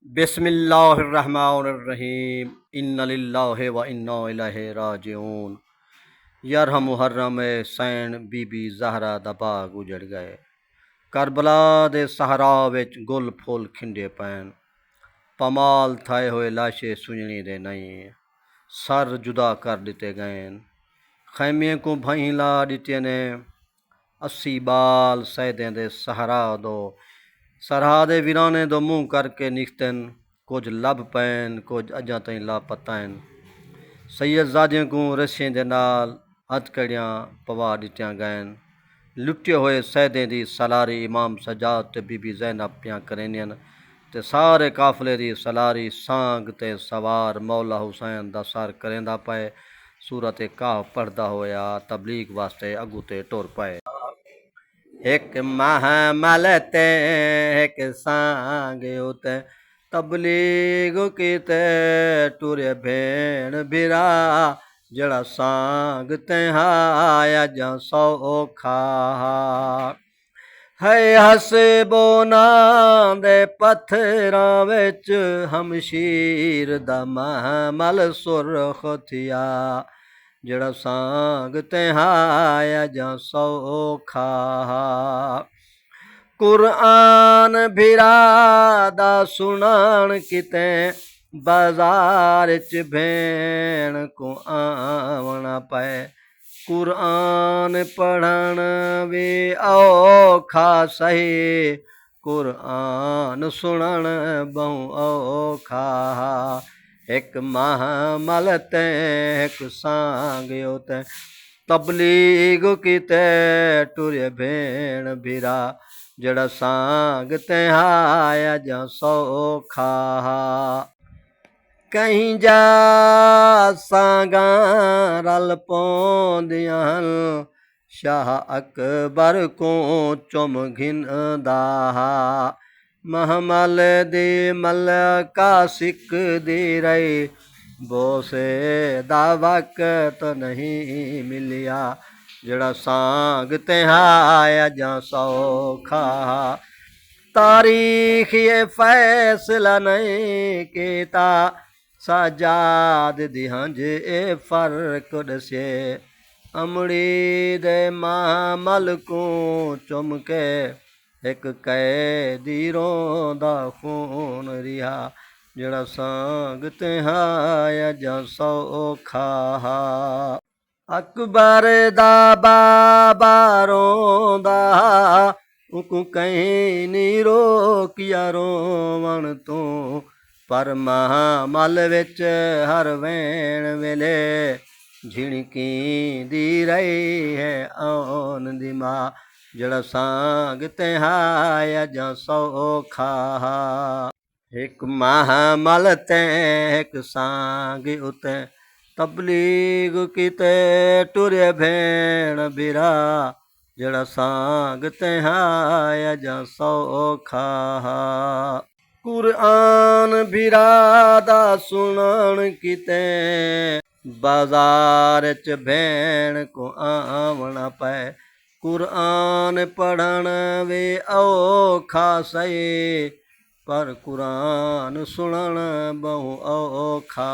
बिस्मिल्लाहिर्रहमानिर्रहीम इन्ना लिल्लाहि व इन्ना इलैहि राजिऊन। यारहम मुहर्रम सैन बीबी ज़हरा दा बाग उजड़ गए। करबला दे सहरा विच गुल फुल खिंडे पैन। पमाल थाए होए लाशे सुजनी दे नहीं। सर जुदा कर दिते गए। खैमे को भई ला दिते ने। 80 बाल सैदें दे सहरा दो। सरहा दे वीराने दो मुँह करके निकतन। कुछ लब पैन कुछ अजा तई लापतान। सैयदजादियों को रस्सियां दे नाल हथकड़ियां पवा दित्तियां गैन। लुटे होए सैदें दी सलारी इमाम सजाद ते बीबी ज़ैनब पियां करनियन ते सारे काफले दी सलारी सांग ते सवार मौला हुसैन दा सर करेंदा पए। सूरत काफ पढ़दा होया तबलीग वास्ते अगू ते टुर पए। एक महमल ते एक सांग उते तबलीग किते टुरे भेण बिरा। जड़ा सांग ते हाया जा सौखा है हसबो नां दे पत्थरां विच हमशीर दा महमल सुरख थिया। जड़ा सांग ते हाया जा सौखा कुरान भिरादा सुनान किते बाजार च भेण को आवना पए। कुरान पढ़न भी औखा सही कुरान सुनन बहु औखा। एक महमल ते एक सांग उते तबलीग किते टुरे भेण बिरा। जड़ा सांग ते हाया जा सौखा कहीं जा सांगा रल पौंदियां शाह अकबर को चुम घिनदा। महमल दी मलका सिकदी रही बोसे दा वक्त नहीं मिलिया। जड़ा सांग ते हाया जा सौखा तारीख ये फैसला नहीं कीता। सजाद दी हंज ए फर्क दसे अमड़ी दे महमल को चुमके एक कैदी रोंदा खून रिहा। जड़ा सांग ते हाया जा सौखा अकबर दा बाबा रोंदा उको कहीं नी रोकिया रोवण तू। पर महमल विच हर वैण वेले झिणकी दी रही है आन दी मां। जड़ा सांग ते हाया जा सौखा एक महमल ते एक सांग उते तबलीग किते टुरे भेण बिरा। जड़ा सांग ते हाया जा सौखा कुरान बिरादा सुनन किते बाजार च भेण को आवना पए। कुरान पढ़न वे औखा सही पर कुरान सुनन बहु औखा।